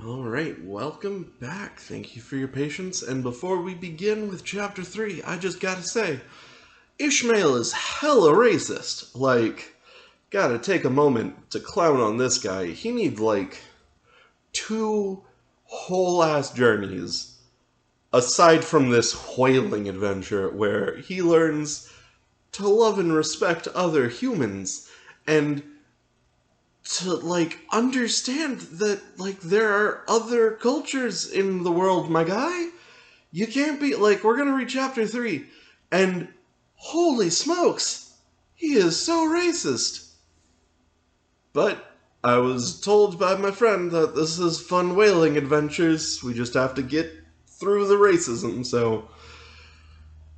Alright, welcome back. Thank you for your patience. And before we begin with Chapter 3, I just gotta say, Ishmael is hella racist. Gotta take a moment to clown on this guy. He needs, 2 whole-ass journeys, aside from this whaling adventure, where he learns to love and respect other humans, and to, understand that, there are other cultures in the world, my guy. You can't be, we're gonna read Chapter 3, and holy smokes, he is so racist. But I was told by my friend that this is fun whaling adventures. We just have to get through the racism, so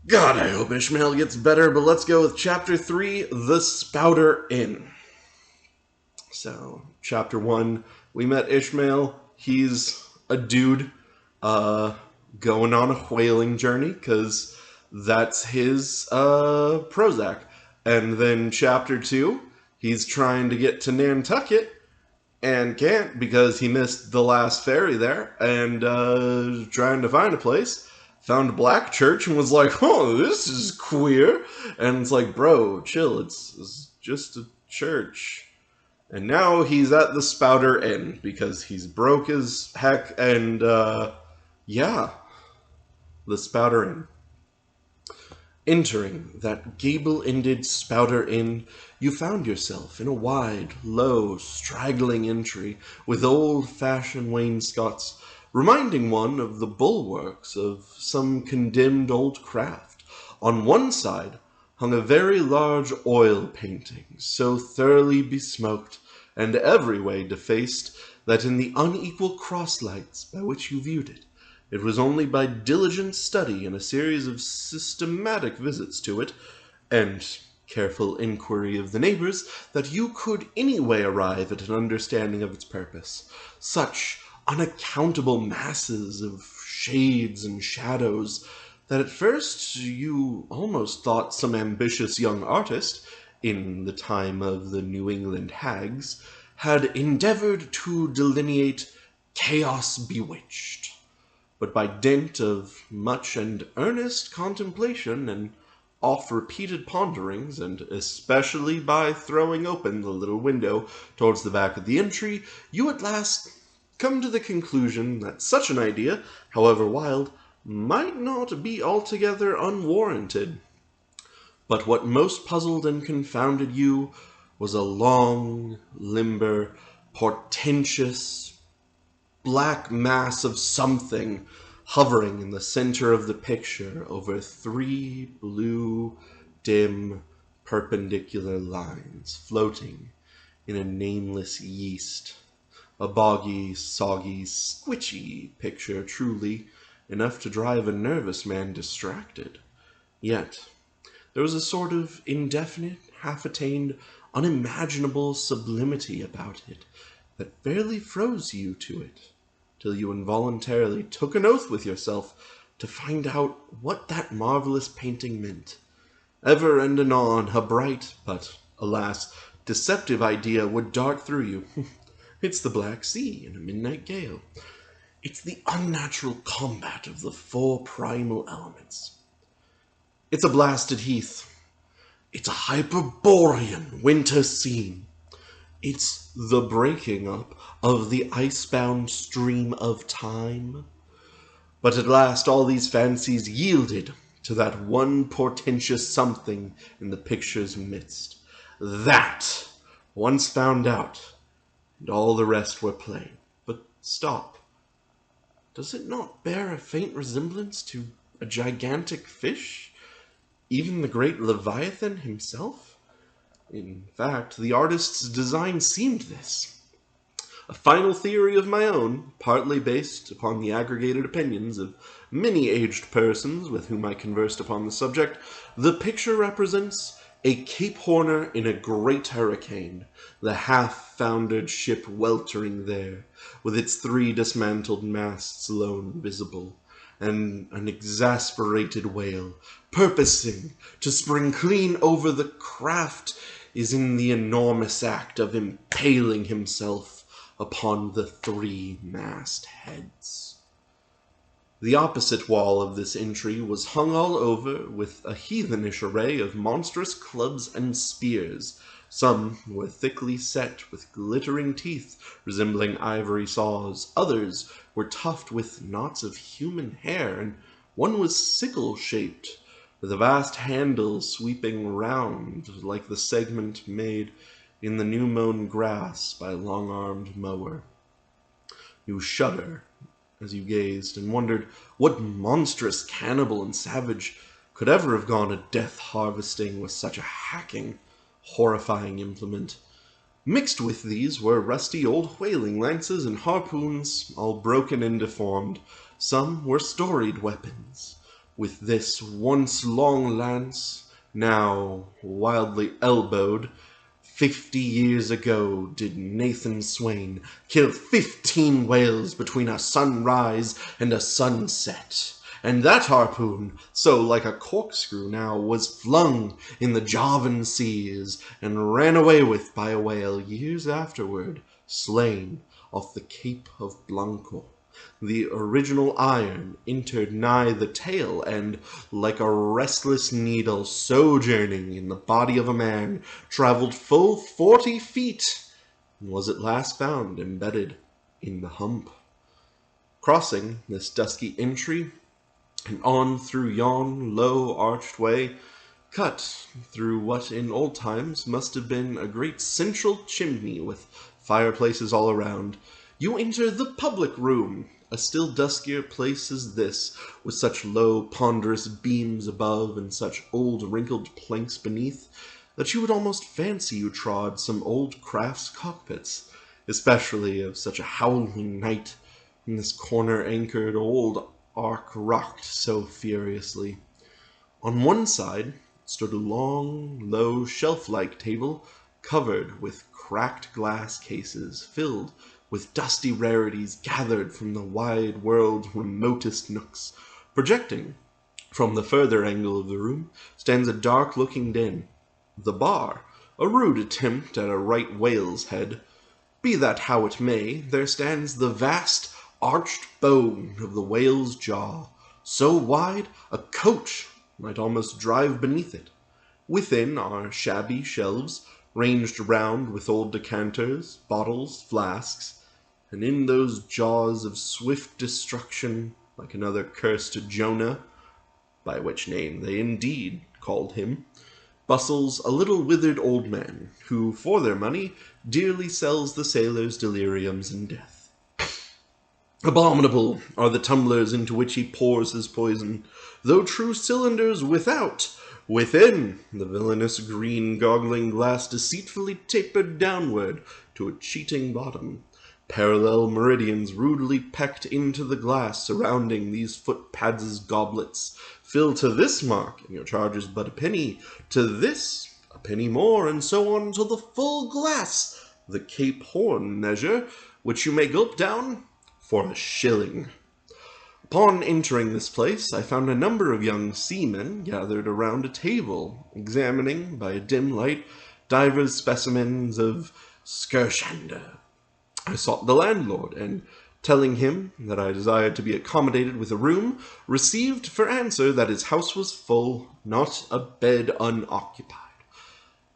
God, I hope Ishmael gets better, but let's go with Chapter 3, The Spouter-Inn. So, Chapter 1, we met Ishmael. He's a dude going on a whaling journey, because that's his Prozac. And then Chapter 2, he's trying to get to Nantucket, and can't because he missed the last ferry there, and trying to find a place. Found a black church and was like, oh, this is queer. And it's like, bro, chill, it's just a church. And now he's at the Spouter-Inn because he's broke as heck, and yeah, the Spouter-Inn. Entering that gable-ended Spouter-Inn, you found yourself in a wide, low, straggling entry with old-fashioned wainscots, reminding one of the bulwarks of some condemned old craft. On one side hung a very large oil painting, so thoroughly besmoked and every way defaced that in the unequal cross-lights by which you viewed it, it was only by diligent study and a series of systematic visits to it, and careful inquiry of the neighbors, that you could anyway arrive at an understanding of its purpose. Such unaccountable masses of shades and shadows that at first you almost thought some ambitious young artist, in the time of the New England hags, had endeavored to delineate chaos bewitched. But by dint of much and earnest contemplation and oft-repeated ponderings, and especially by throwing open the little window towards the back of the entry, you at last come to the conclusion that such an idea, however wild, might not be altogether unwarranted. But what most puzzled and confounded you was a long, limber, portentous, black mass of something hovering in the center of the picture over 3 blue, dim, perpendicular lines floating in a nameless yeast. A boggy, soggy, squitchy picture, truly, enough to drive a nervous man distracted. Yet there was a sort of indefinite, half-attained, unimaginable sublimity about it that fairly froze you to it, till you involuntarily took an oath with yourself to find out what that marvelous painting meant. Ever and anon a bright, but, alas, deceptive idea would dart through you. It's the Black Sea in a midnight gale. It's the unnatural combat of the 4 primal elements. It's a blasted heath. It's a Hyperborean winter scene. It's the breaking up of the icebound stream of time. But at last all these fancies yielded to that one portentous something in the picture's midst. That, once found out, and all the rest were plain. But stop. Does it not bear a faint resemblance to a gigantic fish? Even the great Leviathan himself? In fact, the artist's design seemed this. A final theory of my own, partly based upon the aggregated opinions of many aged persons with whom I conversed upon the subject, the picture represents a Cape Horner in a great hurricane, the half-foundered ship weltering there, with its 3 dismantled masts alone visible, and an exasperated whale, purposing to spring clean over the craft, is in the enormous act of impaling himself upon the three mast-heads. The opposite wall of this entry was hung all over with a heathenish array of monstrous clubs and spears. Some were thickly set with glittering teeth resembling ivory saws. Others were tufted with knots of human hair, and one was sickle-shaped, with a vast handle sweeping round like the segment made in the new-mown grass by a long-armed mower. You shudder as you gazed, and wondered what monstrous cannibal and savage could ever have gone a death harvesting with such a hacking, horrifying implement. Mixed with these were rusty old whaling lances and harpoons, all broken and deformed. Some were storied weapons. With this once long lance, now wildly elbowed, 50 years ago did Nathan Swain kill 15 whales between a sunrise and a sunset. And that harpoon, so like a corkscrew now, was flung in the Javan seas and ran away with by a whale years afterward, slain off the Cape of Blanco. The original iron entered nigh the tail, and, like a restless needle sojourning in the body of a man, travelled full 40 feet, and was at last found embedded in the hump. Crossing this dusky entry, and on through yon low arched way, cut through what in old times must have been a great central chimney with fireplaces all around, you enter the public room, a still duskier place as this, with such low, ponderous beams above and such old, wrinkled planks beneath, that you would almost fancy you trod some old craft's cockpits, especially of such a howling night, in this corner-anchored old ark rocked so furiously. On one side stood a long, low, shelf-like table, covered with cracked glass cases, filled with dusty rarities gathered from the wide world's remotest nooks. Projecting from the further angle of the room stands a dark-looking den. The bar, a rude attempt at a right whale's head. Be that how it may, there stands the vast, arched bone of the whale's jaw, so wide a coach might almost drive beneath it. Within are shabby shelves, ranged round with old decanters, bottles, flasks, and in those jaws of swift destruction, like another cursed Jonah, by which name they indeed called him, bustles a little withered old man, who, for their money, dearly sells the sailors' deliriums and death. Abominable are the tumblers into which he pours his poison, though true cylinders without. Within, the villainous green goggling glass deceitfully tapered downward to a cheating bottom. Parallel meridians rudely pecked into the glass surrounding these footpads' goblets. Fill to this mark, and your charge is but a penny. To this, a penny more, and so on till the full glass, the Cape Horn measure, which you may gulp down for a shilling. Upon entering this place, I found a number of young seamen gathered around a table, examining, by a dim light, divers specimens of Skershanda. I sought the landlord, and, telling him that I desired to be accommodated with a room, received for answer that his house was full, not a bed unoccupied.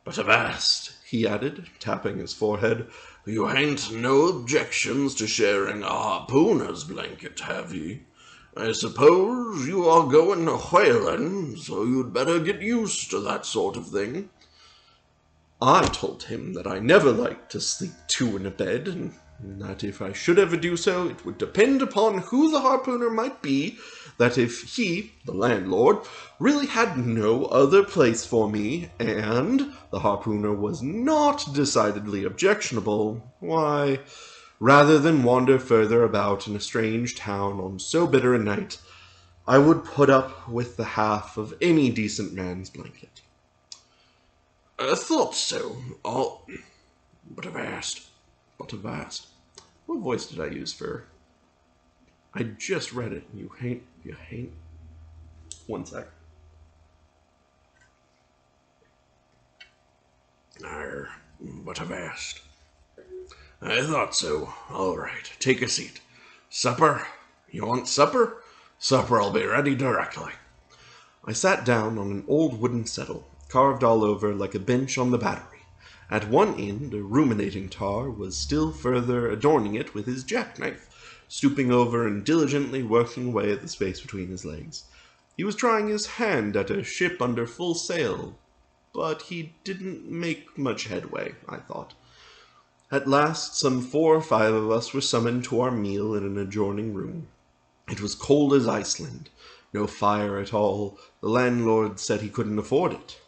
But avast, he added, tapping his forehead, you hain't no objections to sharing a harpooner's blanket, have ye? I suppose you are going whaling, so you'd better get used to that sort of thing. I told him that I never liked to sleep two in a bed, and that if I should ever do so, it would depend upon who the harpooner might be, that if he, the landlord, really had no other place for me, and the harpooner was not decidedly objectionable, why, rather than wander further about in a strange town on so bitter a night, I would put up with the half of any decent man's blanket. I thought so. But avast. What voice did I use for? I just read it. You hain't. One sec. But avast. I thought so. All right, take a seat. Supper? You want supper? Supper'll be ready directly. I sat down on an old wooden settle, carved all over like a bench on the battery. At one end, a ruminating tar was still further adorning it with his jackknife, stooping over and diligently working away at the space between his legs. He was trying his hand at a ship under full sail, but he didn't make much headway, I thought. At last, some 4 or 5 of us were summoned to our meal in an adjoining room. It was cold as Iceland. No fire at all. The landlord said he couldn't afford it.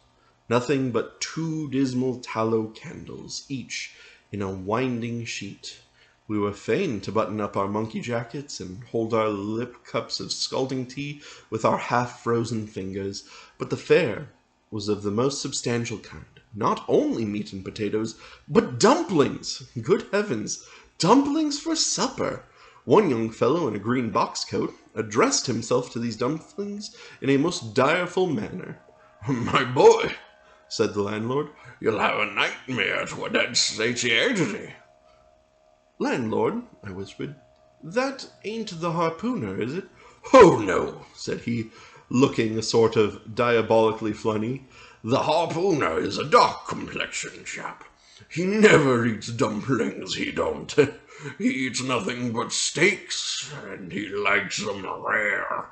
Nothing but 2 dismal tallow candles, each in a winding sheet. We were fain to button up our monkey jackets and hold our lip cups of scalding tea with our half-frozen fingers, but the fare was of the most substantial kind. Not only meat and potatoes, but dumplings! Good heavens! Dumplings for supper! One young fellow in a green box coat addressed himself to these dumplings in a most direful manner. "My boy," said the landlord, "you'll have a nightmare to that satiety." "Landlord," I whispered, "that ain't the harpooner, is it?" "Oh, no," said he, looking a sort of diabolically funny. "The harpooner is a dark-complexioned chap. He never eats dumplings, he don't. He eats nothing but steaks, and he likes them rare."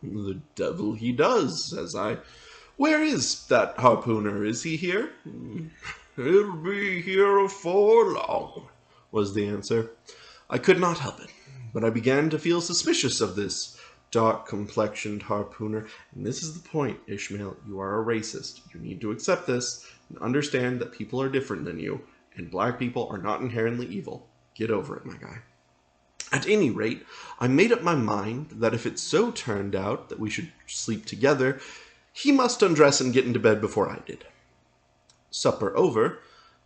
"The devil he does," says I. "Where is that harpooner? Is he here?" "He'll be here afore long," was the answer. I could not help it, but I began to feel suspicious of this dark-complexioned harpooner. And this is the point, Ishmael. You are a racist. You need to accept this and understand that people are different than you, and black people are not inherently evil. Get over it, my guy. At any rate, I made up my mind that if it so turned out that we should sleep together, he must undress and get into bed before I did. Supper over,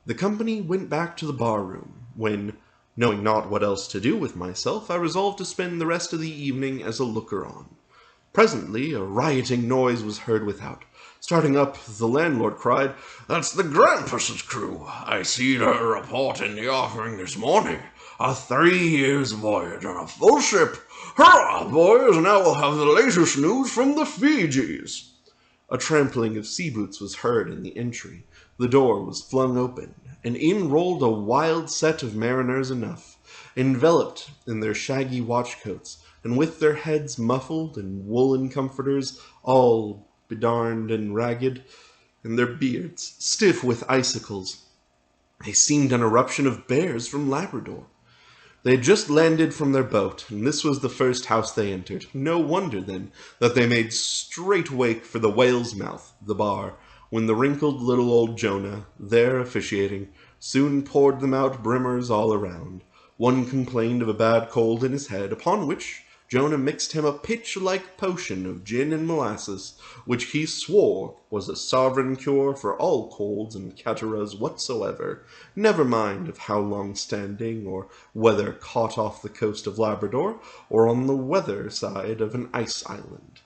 the company went back to the bar-room, when, knowing not what else to do with myself, I resolved to spend the rest of the evening as a looker-on. Presently, a rioting noise was heard without. Starting up, the landlord cried, "That's the Grampus's crew. I seed her report in the offing this morning. A 3 years' voyage on a full ship. Hurrah, boys! Now we'll have the latest news from the Fijis." A trampling of sea boots was heard in the entry. The door was flung open, and in rolled a wild set of mariners enough, enveloped in their shaggy watch-coats, and with their heads muffled in woolen comforters, all bedarned and ragged, and their beards stiff with icicles. They seemed an eruption of bears from Labrador. They had just landed from their boat, and this was the first house they entered. No wonder, then, that they made straight wake for the Whale's Mouth, the bar, when the wrinkled little old Jonah, there officiating, soon poured them out brimmers all around. One complained of a bad cold in his head, upon which Jonah mixed him a pitch-like potion of gin and molasses, which he swore was a sovereign cure for all colds and catarrhs whatsoever, never mind of how long-standing, or whether caught off the coast of Labrador, or on the weather side of an ice island.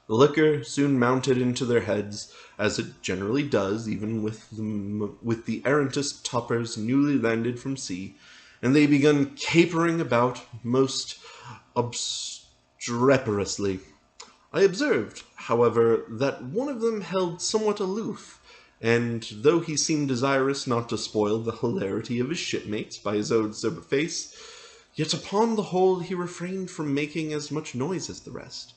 The liquor soon mounted into their heads, as it generally does, even with the errantest toppers newly landed from sea, and they began capering about most obstreperously. I observed, however, that one of them held somewhat aloof, and though he seemed desirous not to spoil the hilarity of his shipmates by his own sober face, yet upon the whole he refrained from making as much noise as the rest.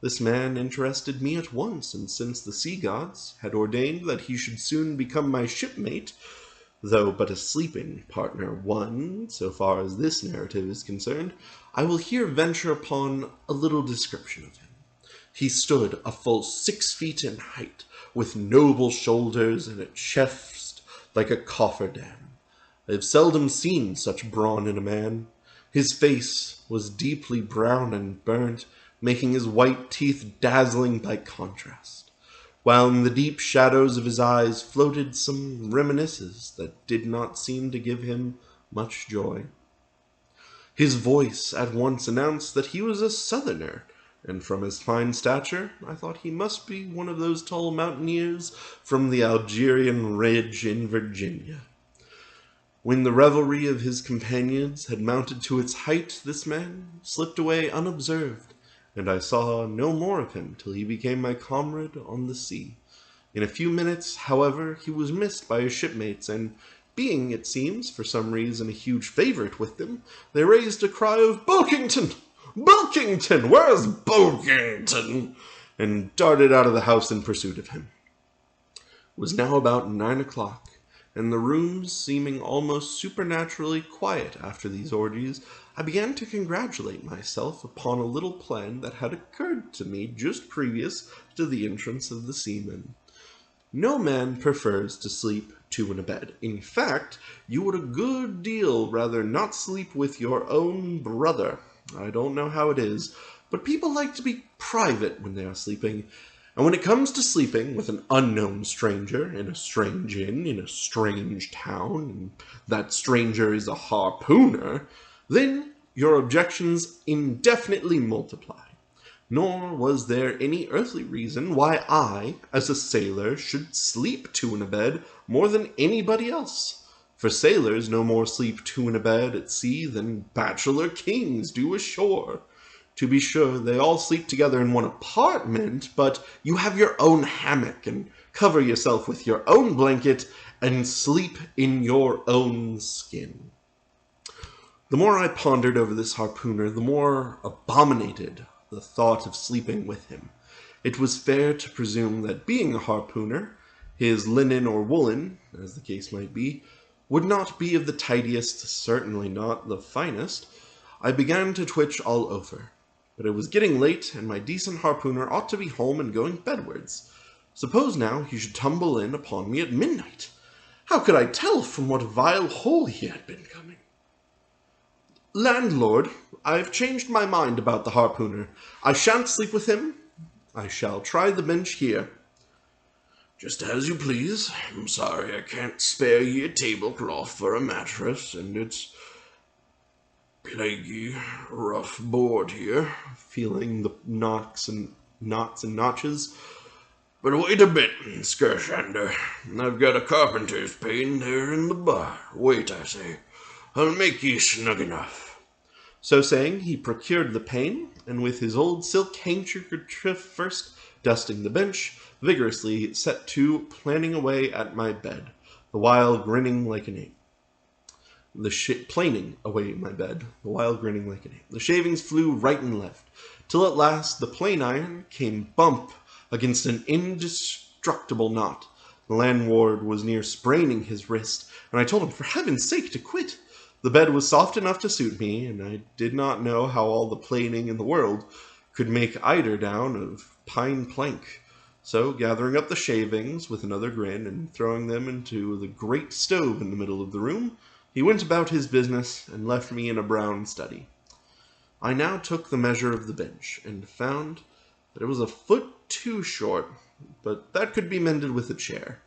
This man interested me at once, and since the sea gods had ordained that he should soon become my shipmate, though but a sleeping partner one, so far as this narrative is concerned, I will here venture upon a little description of him. He stood a full 6 feet in height, with noble shoulders and a chest like a cofferdam. I have seldom seen such brawn in a man. His face was deeply brown and burnt, making his white teeth dazzling by contrast, while in the deep shadows of his eyes floated some reminiscences that did not seem to give him much joy. His voice at once announced that he was a Southerner, and from his fine stature, I thought he must be one of those tall mountaineers from the Algerian Ridge in Virginia. When the revelry of his companions had mounted to its height, this man slipped away unobserved, and I saw no more of him till he became my comrade on the sea. In a few minutes, however, he was missed by his shipmates, and being, it seems, for some reason a huge favourite with them, they raised a cry of "Bulkington! Bulkington! Where's Bulkington?" and darted out of the house in pursuit of him. It was now about 9 o'clock, and the rooms seeming almost supernaturally quiet after these orgies, I began to congratulate myself upon a little plan that had occurred to me just previous to the entrance of the seamen. No man prefers to sleep two in a bed. In fact, you would a good deal rather not sleep with your own brother. I don't know how it is, but people like to be private when they are sleeping. And when it comes to sleeping with an unknown stranger in a strange inn, in a strange town, and that stranger is a harpooner, then your objections indefinitely multiply. Nor was there any earthly reason why I, as a sailor, should sleep two in a bed more than anybody else. For sailors no more sleep two in a bed at sea than bachelor kings do ashore. To be sure, they all sleep together in one apartment, but you have your own hammock and cover yourself with your own blanket and sleep in your own skin. The more I pondered over this harpooner, the more abominated the thought of sleeping with him. It was fair to presume that being a harpooner, his linen or woolen, as the case might be, would not be of the tidiest, certainly not the finest. I began to twitch all over. But it was getting late, and my decent harpooner ought to be home and going bedwards. Suppose now he should tumble in upon me at midnight. How could I tell from what vile hole he had been coming? "Landlord, I've changed my mind about the harpooner. I shan't sleep with him. I shall try the bench here." "Just as you please. I'm sorry I can't spare ye a tablecloth for a mattress, and it's plaguey rough board here," feeling the knots and notches. "But wait a bit, Skershander. I've got a carpenter's pane there in the bar. Wait, I say. I'll make ye snug enough." So saying, he procured the pane, and with his old silk handkerchief first dusting the bench, vigorously set to planning away at my bed, the while grinning like an ape. Planing away my bed, the while grinning like an ape. The shavings flew right and left, till at last the plane iron came bump against an indestructible knot. The landlord was near spraining his wrist, and I told him for heaven's sake to quit. The bed was soft enough to suit me, and I did not know how all the planing in the world could make eider down of pine plank. So, gathering up the shavings with another grin and throwing them into the great stove in the middle of the room, he went about his business and left me in a brown study. I now took the measure of the bench, and found that it was a foot too short, but that could be mended with a chair.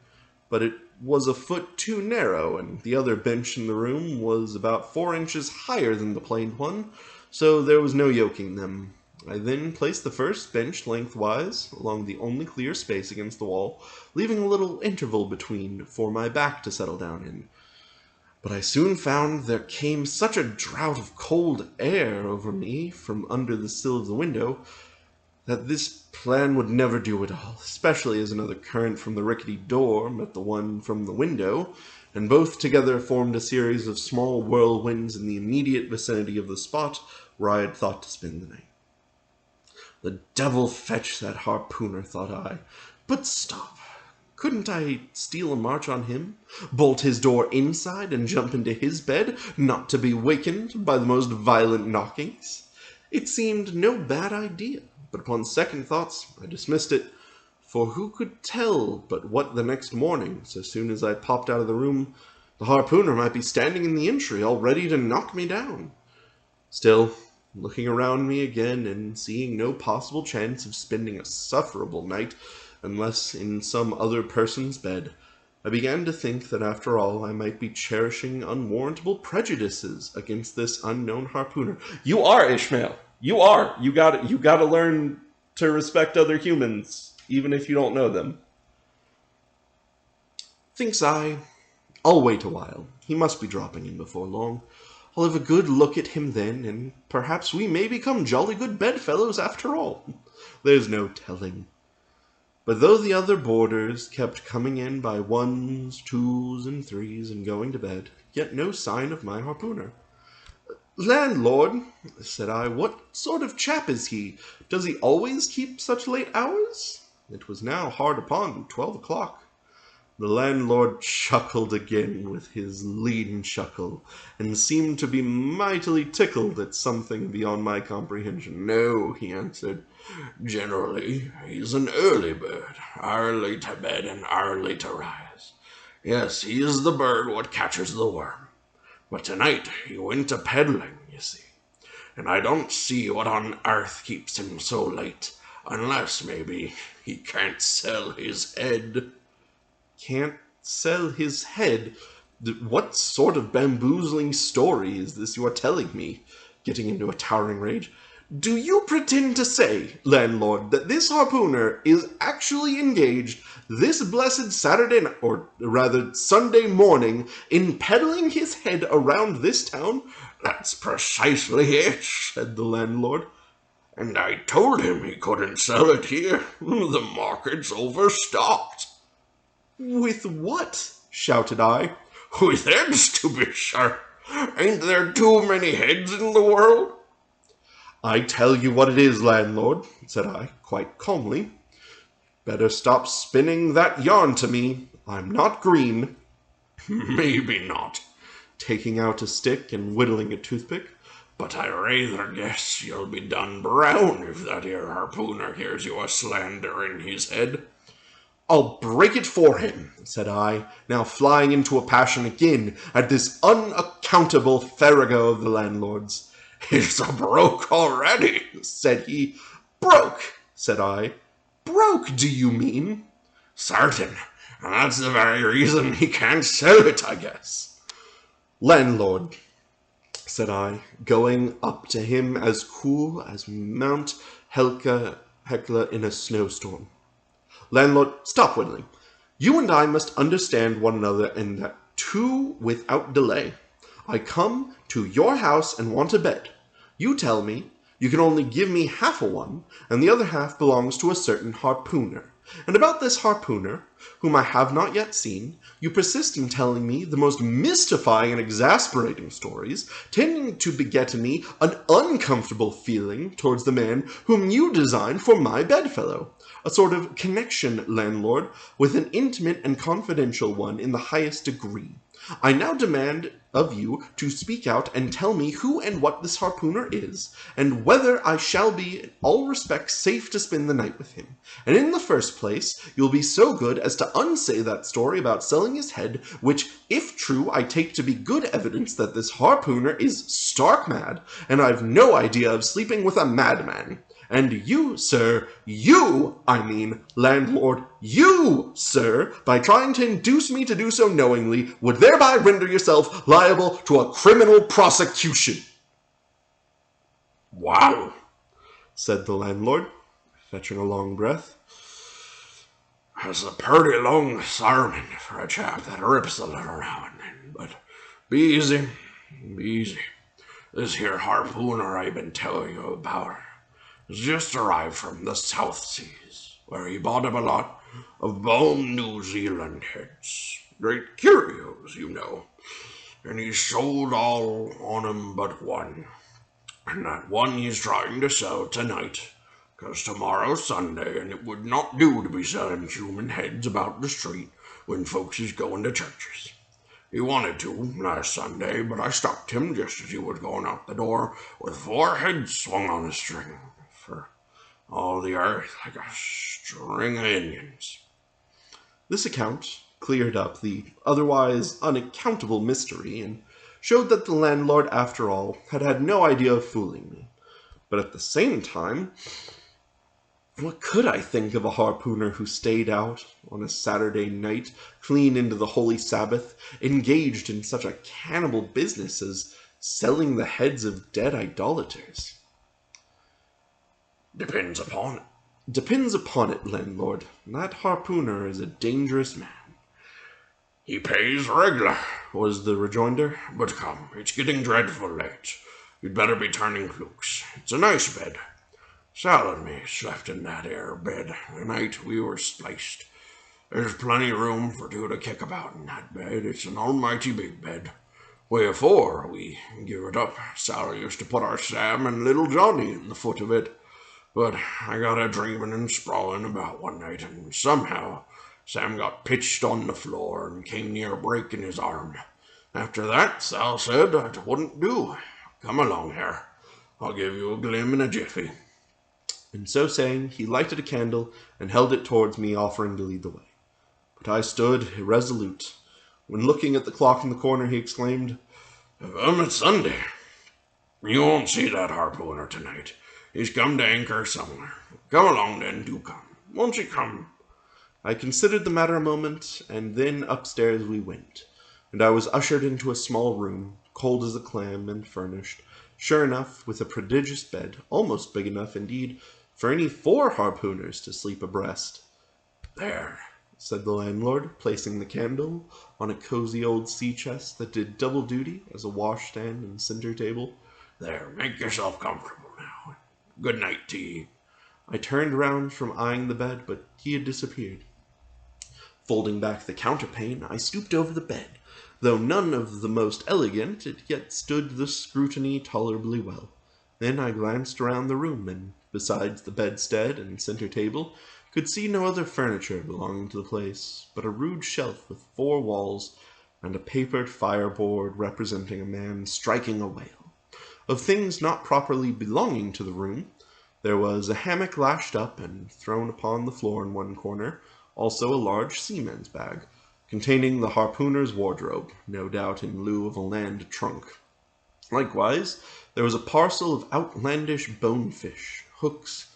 But it was a foot too narrow, and the other bench in the room was about 4 inches higher than the planed one, so there was no yoking them. I then placed the first bench lengthwise along the only clear space against the wall, leaving a little interval between for my back to settle down in. But I soon found there came such a draught of cold air over me from under the sill of the window that this plan would never do at all, especially as another current from the rickety door met the one from the window, and both together formed a series of small whirlwinds in the immediate vicinity of the spot where I had thought to spend the night. The devil fetch that harpooner, thought I. But stop. Couldn't I steal a march on him, bolt his door inside, and jump into his bed, not to be wakened by the most violent knockings? It seemed no bad idea, but upon second thoughts I dismissed it, for who could tell but what the next morning, so soon as I popped out of the room, the harpooner might be standing in the entry, all ready to knock me down. Still, looking around me again, and seeing no possible chance of spending a sufferable night, unless in some other person's bed, I began to think that after all I might be cherishing unwarrantable prejudices against this unknown harpooner. You are, Ishmael. You are. You gotta learn to respect other humans, even if you don't know them. Thinks I, I'll wait a while. He must be dropping in before long. I'll have a good look at him then, and perhaps we may become jolly good bedfellows after all. There's no telling. But though the other boarders kept coming in by ones, twos, and threes and going to bed, yet no sign of my harpooner. "Landlord," said I, "what sort of chap is he? Does he always keep such late hours?" It was now hard upon 12 o'clock. The landlord chuckled again with his lean chuckle, and seemed to be mightily tickled at something beyond my comprehension. "No," he answered. "Generally, he's an early bird, early to bed and early to rise. Yes, he is the bird what catches the worm. But tonight he went a peddling, you see, and I don't see what on earth keeps him so late, unless, maybe, he can't sell his head." "Can't sell his head? What sort of bamboozling story is this you are telling me?" Getting into a towering rage. "Do you pretend to say, landlord, that this harpooner is actually engaged this blessed Saturday, or rather Sunday morning, in peddling his head around this town?" "That's precisely it," said the landlord. "And I told him he couldn't sell it here. The market's overstocked." "With what?" shouted I. "With heads, to be sure. Ain't there too many heads in the world?" "I tell you what it is, landlord," said I, quite calmly. "Better stop spinning that yarn to me. I'm not green." "Maybe not," taking out a stick and whittling a toothpick. "but I rather guess you'll be done brown if that here harpooner hears you a slandering his head." "I'll break it for him," said I, now flying into a passion again at this unaccountable farrago of the landlord's. "It's a broke already," said he. "Broke," said I. "Broke, do you mean?" "Certain, and that's the very reason he can't sell it, I guess." "Landlord," said I, going up to him as cool as Mount Hecla in a snowstorm. "Landlord, stop whittling. You and I must understand one another, and that too without delay. I come to your house and want a bed. You tell me you can only give me half a one, and the other half belongs to a certain harpooner. And about this harpooner, whom I have not yet seen, you persist in telling me the most mystifying and exasperating stories, tending to beget in me an uncomfortable feeling towards the man whom you designed for my bedfellow. A sort of connection, landlord, with an intimate and confidential one in the highest degree. I now demand of you to speak out and tell me who and what this harpooner is, and whether I shall be in all respects safe to spend the night with him. And in the first place, you'll be so good as to unsay that story about selling his head, which, if true, I take to be good evidence that this harpooner is stark mad, and I've no idea of sleeping with a madman. And you, sir, landlord, you, sir, by trying to induce me to do so knowingly, would thereby render yourself liable to a criminal prosecution." "Wow," said the landlord, fetching a long breath. "That's a purty long sermon for a chap that rips a little now and then, but be easy, be easy. This here harpooner I've been telling you about has just arrived from the South Seas, where he bought him a lot of bone New Zealand heads. Great curios, you know. And he sold all on 'em but one. And that one he's trying to sell tonight, 'cause tomorrow's Sunday, and it would not do to be selling human heads about the street when folks is going to churches. He wanted to last Sunday, but I stopped him just as he was going out the door with 4 heads swung on a string, for all the earth like a string of Indians." This account cleared up the otherwise unaccountable mystery, and showed that the landlord, after all, had had no idea of fooling me. But at the same time, what could I think of a harpooner who stayed out on a Saturday night, clean into the holy Sabbath, engaged in such a cannibal business as selling the heads of dead idolaters? "Depends upon it." "Depends upon it, landlord. That harpooner is a dangerous man. He pays regular, was the rejoinder. But come, it's getting dreadful late. You'd better be turning loose. It's a nice bed. Sal and me slept in that ere bed the night we were spliced. There's plenty room for two to kick about in that bed. It's an almighty big bed. Wherefore we give it up. Sal used to put our Sam and little Johnny in the foot of it. But I got a dreaming and sprawling about one night, and somehow Sam got pitched on the floor and came near breaking his arm. After that, Sal said it wouldn't do. Come along here. I'll give you a glim in a jiffy. And so saying, he lighted a candle and held it towards me, offering to lead the way. But I stood irresolute. When looking at the clock in the corner, he exclaimed, It's Sunday. You won't see that harpooner tonight. He's come to anchor somewhere. Come along then, do come. Won't you come? I considered the matter a moment, and then upstairs we went, and I was ushered into a small room, cold as a clam and furnished, sure enough, with a prodigious bed, almost big enough, indeed, for any 4 harpooners to sleep abreast. There, said the landlord, placing the candle on a cozy old sea chest that did double duty as a washstand and center table. There, make yourself comfortable now. Good night to ye. I turned round from eyeing the bed, but he had disappeared. Folding back the counterpane, I stooped over the bed. Though none of the most elegant, it yet stood the scrutiny tolerably well. Then I glanced around the room, and besides the bedstead and center table, could see no other furniture belonging to the place, but a rude shelf with 4 walls, and a papered fireboard representing a man striking a whale. Of things not properly belonging to the room, there was a hammock lashed up and thrown upon the floor in one corner, also a large seaman's bag, containing the harpooner's wardrobe, no doubt in lieu of a land trunk. Likewise, there was a parcel of outlandish bonefish hooks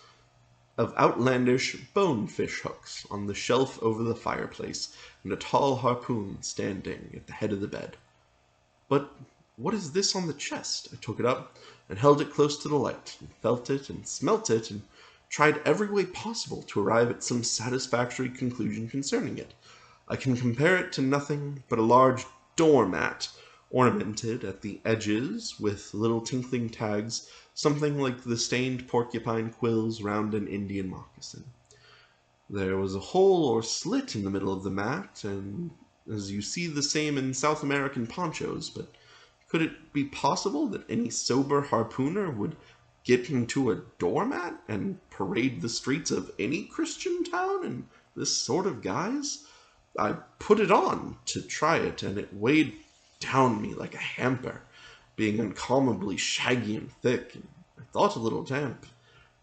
on the shelf over the fireplace, and a tall harpoon standing at the head of the bed. But what is this on the chest? I took it up and held it close to the light, and felt it and smelt it, and tried every way possible to arrive at some satisfactory conclusion concerning it. I can compare it to nothing but a large doormat, ornamented at the edges with little tinkling tags, something like the stained porcupine quills round an Indian moccasin. There was a hole or slit in the middle of the mat, and as you see the same in South American ponchos, but could it be possible that any sober harpooner would get into a doormat and parade the streets of any Christian town in this sort of guise? I put it on to try it, and it weighed down me like a hamper, being uncommonly shaggy and thick, and I thought a little damp,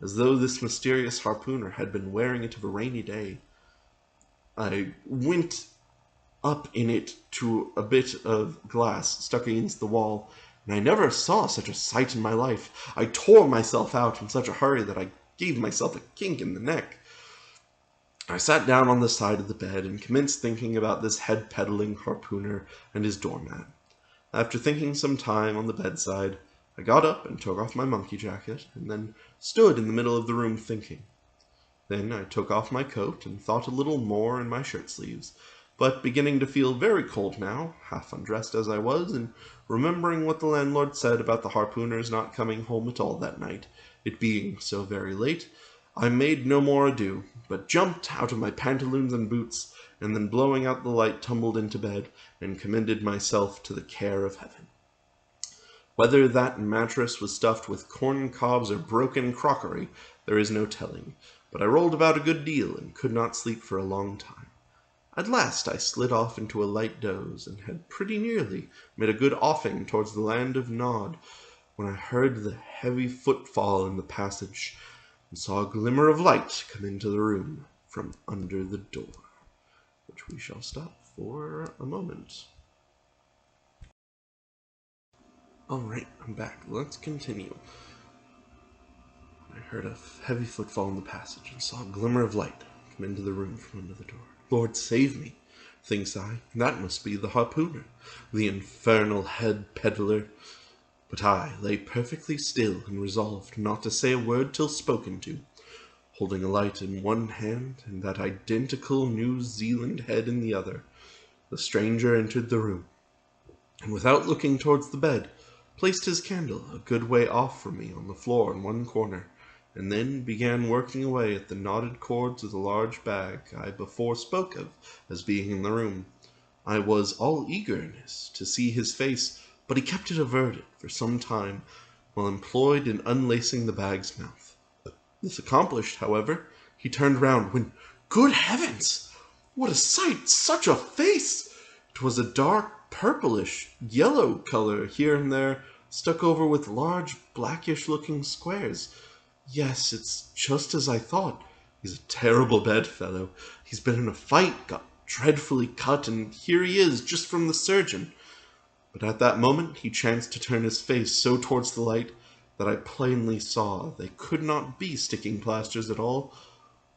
as though this mysterious harpooner had been wearing it of a rainy day. I went up in it to a bit of glass stuck against the wall, and I never saw such a sight in my life. I tore myself out in such a hurry that I gave myself a kink in the neck. I sat down on the side of the bed and commenced thinking about this head-peddling harpooner and his doormat. After thinking some time on the bedside, I got up and took off my monkey jacket, and then stood in the middle of the room thinking. Then I took off my coat and thought a little more in my shirt sleeves, but beginning to feel very cold now, half undressed as I was, and remembering what the landlord said about the harpooner's not coming home at all that night, it being so very late, I made no more ado, but jumped out of my pantaloons and boots, and then blowing out the light tumbled into bed, and commended myself to the care of heaven. Whether that mattress was stuffed with corn cobs or broken crockery, there is no telling, but I rolled about a good deal, and could not sleep for a long time. At last I slid off into a light doze, and had pretty nearly made a good offing towards the land of Nod, when I heard the heavy footfall in the passage, and saw a glimmer of light come into the room from under the door, which we shall stop for a moment. Alright, I'm back. Let's continue. I heard a heavy footfall in the passage, and saw a glimmer of light come into the room from under the door. Lord save me, thinks I, that must be the harpooner, the infernal head peddler. But I lay perfectly still and resolved not to say a word till spoken to, holding a light in one hand and that identical New Zealand head in the other. The stranger entered the room, and without looking towards the bed, placed his candle a good way off from me on the floor in one corner, and then began working away at the knotted cords of the large bag I before spoke of as being in the room. I was all eagerness to see his face, but he kept it averted for some time while employed in unlacing the bag's mouth. This accomplished, however, he turned round, when, good heavens! What a sight! Such a face! It was a dark purplish yellow color, here and there stuck over with large blackish-looking squares. Yes, it's just as I thought. He's a terrible bedfellow. He's been in a fight, got dreadfully cut, and here he is, just from the surgeon. But at that moment he chanced to turn his face so towards the light that I plainly saw they could not be sticking plasters at all.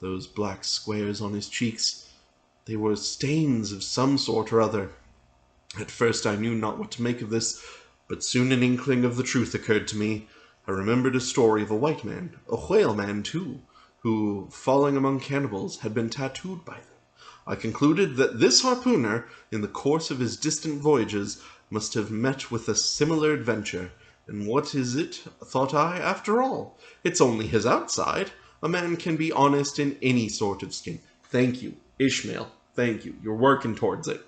Those black squares on his cheeks, they were stains of some sort or other. At first I knew not what to make of this, but soon an inkling of the truth occurred to me. I remembered a story of a white man, a whaleman too, who, falling among cannibals, had been tattooed by them. I concluded that this harpooner, in the course of his distant voyages, must have met with a similar adventure. And what is it, thought I, after all? It's only his outside. A man can be honest in any sort of skin. Thank you, Ishmael. Thank you. You're working towards it.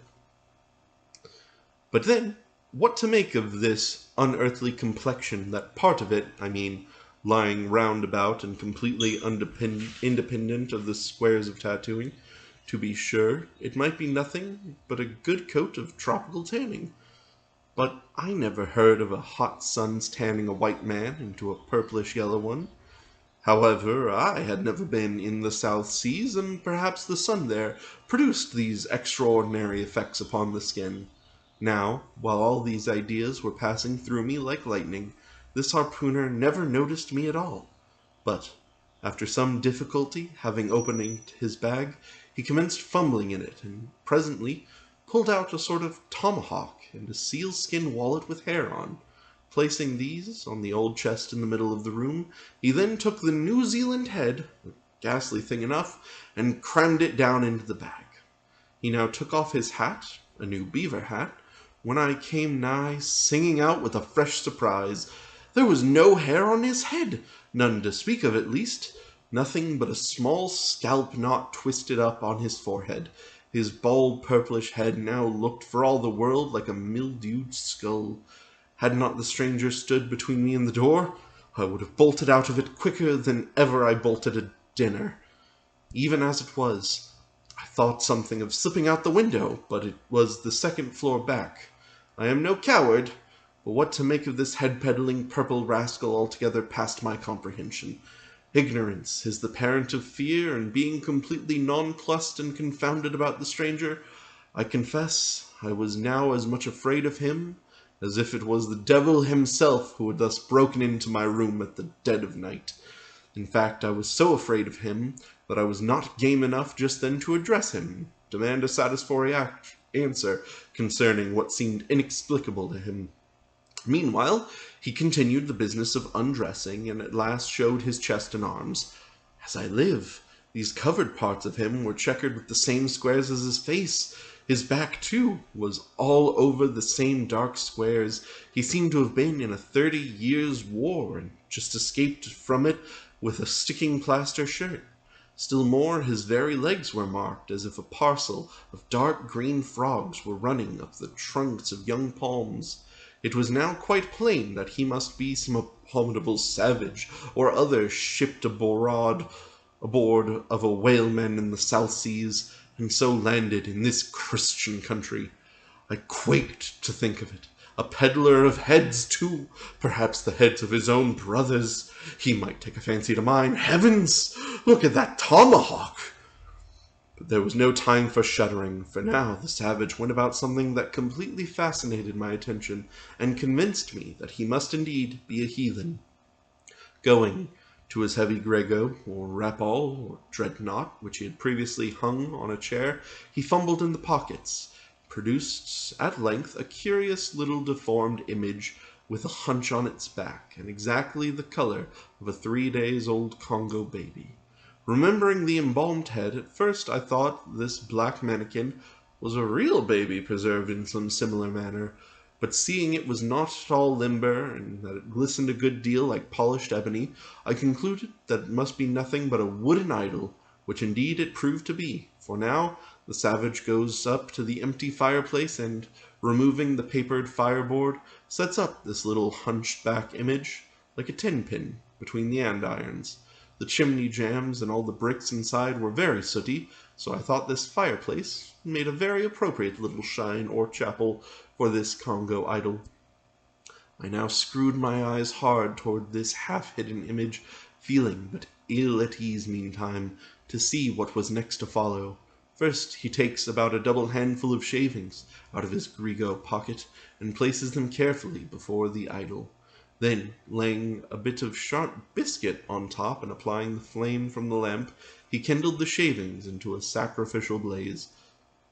But then, what to make of this unearthly complexion, that part of it, I mean, lying round about and completely independent of the squares of tattooing? To be sure, it might be nothing but a good coat of tropical tanning. But I never heard of a hot sun's tanning a white man into a purplish yellow one. However, I had never been in the South Seas, and perhaps the sun there produced these extraordinary effects upon the skin. Now, while all these ideas were passing through me like lightning, this harpooner never noticed me at all. But, after some difficulty, having opened his bag, he commenced fumbling in it, and presently pulled out a sort of tomahawk and a sealskin wallet with hair on. Placing these on the old chest in the middle of the room, he then took the New Zealand head, a ghastly thing enough, and crammed it down into the bag. He now took off his hat, a new beaver hat, when I came nigh, singing out with a fresh surprise. There was no hair on his head, none to speak of at least, nothing but a small scalp knot twisted up on his forehead. His bald purplish head now looked for all the world like a mildewed skull. Had not the stranger stood between me and the door, I would have bolted out of it quicker than ever I bolted a dinner. Even as it was, I thought something of slipping out the window, but it was the second floor back. I am no coward, but what to make of this head-peddling purple rascal altogether past my comprehension. Ignorance is the parent of fear, and being completely nonplussed and confounded about the stranger, I confess I was now as much afraid of him as if it was the devil himself who had thus broken into my room at the dead of night. In fact, I was so afraid of him that I was not game enough just then to address him, demand a satisfactory answer concerning what seemed inexplicable to him. Meanwhile, he continued the business of undressing, and at last showed his chest and arms. As I live, these covered parts of him were checkered with the same squares as his face. His back, too, was all over the same dark squares. He seemed to have been in a 30 years' war, and just escaped from it with a sticking plaster shirt. Still more, his very legs were marked, as if a parcel of dark green frogs were running up the trunks of young palms. It was now quite plain that he must be some abominable savage, or other shipped aboard of a whaleman in the South Seas, and so landed in this Christian country. I quaked to think of it. A peddler of heads, too, perhaps the heads of his own brothers. He might take a fancy to mine. Heavens! Look at that tomahawk! But there was no time for shuddering, for now the savage went about something that completely fascinated my attention, and convinced me that he must indeed be a heathen. Going to his heavy grego, or rapal, or dreadnought, which he had previously hung on a chair, he fumbled in the pockets, produced at length a curious little deformed image with a hunch on its back, and exactly the color of a 3 days-old Congo baby. Remembering the embalmed head, at first I thought this black mannikin was a real baby preserved in some similar manner, but seeing it was not at all limber, and that it glistened a good deal like polished ebony, I concluded that it must be nothing but a wooden idol, which indeed it proved to be, for now the savage goes up to the empty fireplace and, removing the papered fireboard, sets up this little hunchback image, like a tin-pin, between the andirons. The chimney jambs and all the bricks inside were very sooty, so I thought this fireplace made a very appropriate little shrine or chapel for this Congo idol. I now screwed my eyes hard toward this half-hidden image, feeling but ill at ease meantime, to see what was next to follow. First he takes about a double handful of shavings out of his grego pocket, and places them carefully before the idol. Then, laying a bit of sharp biscuit on top and applying the flame from the lamp, he kindled the shavings into a sacrificial blaze.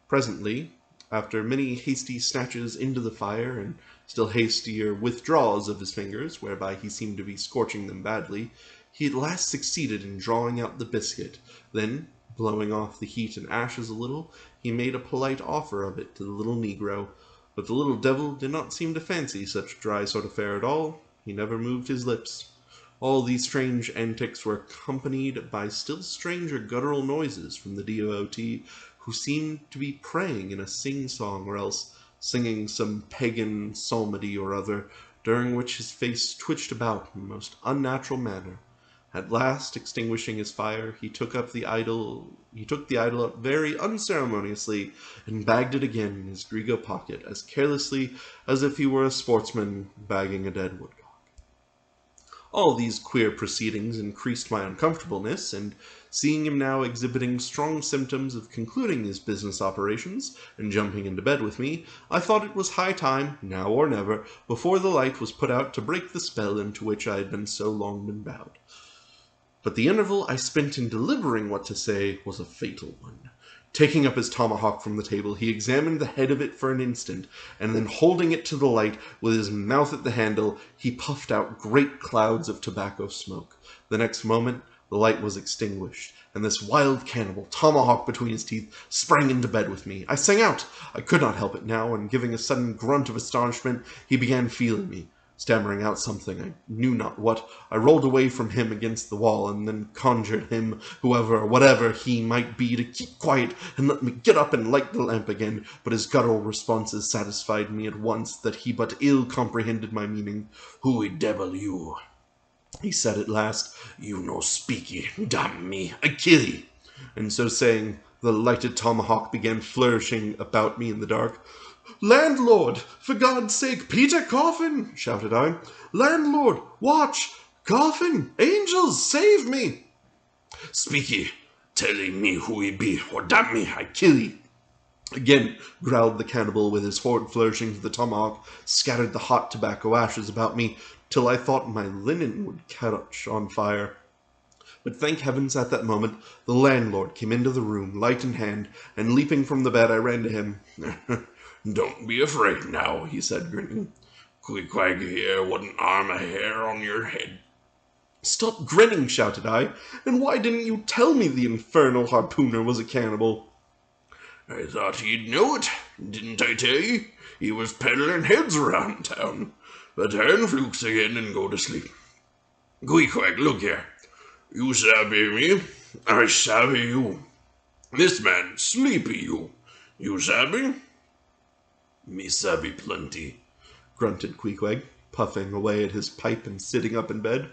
Presently, after many hasty snatches into the fire, and still hastier withdrawals of his fingers, whereby he seemed to be scorching them badly, he at last succeeded in drawing out the biscuit. Then, blowing off the heat and ashes a little, he made a polite offer of it to the little negro. But the little devil did not seem to fancy such dry sort of fare at all. He never moved his lips. All these strange antics were accompanied by still stranger guttural noises from the devotee, who seemed to be praying in a sing-song, or else singing some pagan psalmody or other, during which his face twitched about in the most unnatural manner. At last, extinguishing his fire, he took the idol up very unceremoniously, and bagged it again in his grego pocket, as carelessly as if he were a sportsman bagging a dead woodcock. All these queer proceedings increased my uncomfortableness, and seeing him now exhibiting strong symptoms of concluding his business operations, and jumping into bed with me, I thought it was high time, now or never, before the light was put out to break the spell into which I had been so long been bound. But the interval I spent in deliberating what to say was a fatal one. Taking up his tomahawk from the table, he examined the head of it for an instant, and then holding it to the light, with his mouth at the handle, he puffed out great clouds of tobacco smoke. The next moment the light was extinguished, and this wild cannibal, tomahawk between his teeth, sprang into bed with me. I sang out. I could not help it now, and giving a sudden grunt of astonishment, he began feeling me. Stammering out something, I knew not what, I rolled away from him against the wall, and then conjured him, whoever or whatever he might be, to keep quiet and let me get up and light the lamp again. But his guttural responses satisfied me at once that he but ill comprehended my meaning. "Who devil you?" he said at last. "You no speaky, damn me, I kill ye." And so saying, the lighted tomahawk began flourishing about me in the dark. "Landlord, for God's sake, Peter Coffin!" shouted I. "Landlord, watch! Coffin! Angels, save me!" "Speak ye, tell me who ye be, or damn me, I kill ye." Again growled the cannibal, with his horrid flourishings of the tomahawk, scattered the hot tobacco ashes about me, till I thought my linen would catch on fire. But thank heavens, at that moment, the landlord came into the room, light in hand, and leaping from the bed, I ran to him. "Don't be afraid now," he said, grinning. "Queequeg here wouldn't harm a hair on your head." "Stop grinning," shouted I, "and why didn't you tell me the infernal harpooner was a cannibal?" "I thought you'd know it. Didn't I tell ye? He was peddling heads around town. But turn flukes again and go to sleep. Queequeg, look here. You savvy me, I savvy you. This man, sleepy you. You savvy?" "Me savvy plenty," grunted Queequeg, puffing away at his pipe and sitting up in bed.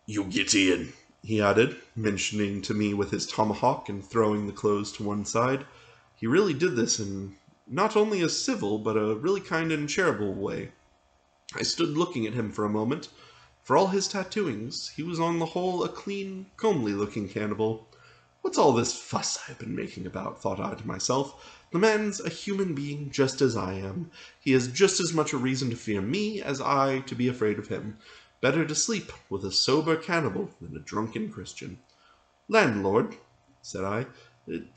"You get in," he added, mentioning to me with his tomahawk and throwing the clothes to one side. He really did this in not only a civil, but a really kind and charitable way. I stood looking at him for a moment. For all his tattooings, he was on the whole a clean, comely-looking cannibal. What's all this fuss I've been making about, thought I to myself. The man's a human being just as I am. He has just as much a reason to fear me as I to be afraid of him. Better to sleep with a sober cannibal than a drunken Christian. "Landlord," said I,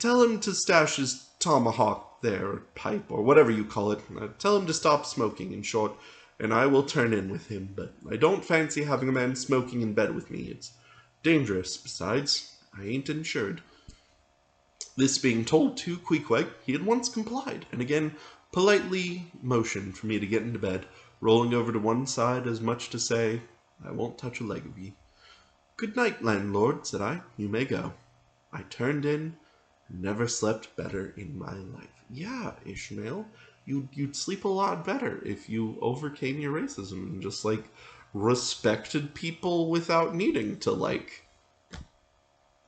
"tell him to stash his tomahawk there, or pipe, or whatever you call it. Tell him to stop smoking, in short, and I will turn in with him. But I don't fancy having a man smoking in bed with me. It's dangerous. Besides, I ain't insured." This being told to Queequeg, he at once complied, and again politely motioned for me to get into bed, rolling over to one side as much to say, I won't touch a leg of ye. Good night, landlord, said I. You may go. I turned in, and never slept better in my life. Yeah, Ishmael, you'd sleep a lot better if you overcame your racism and just, respected people without needing to,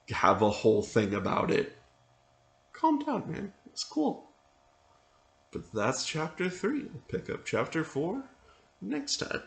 have a whole thing about it. Calm down, man. It's cool. But that's chapter 3. We'll pick up chapter 4 next time.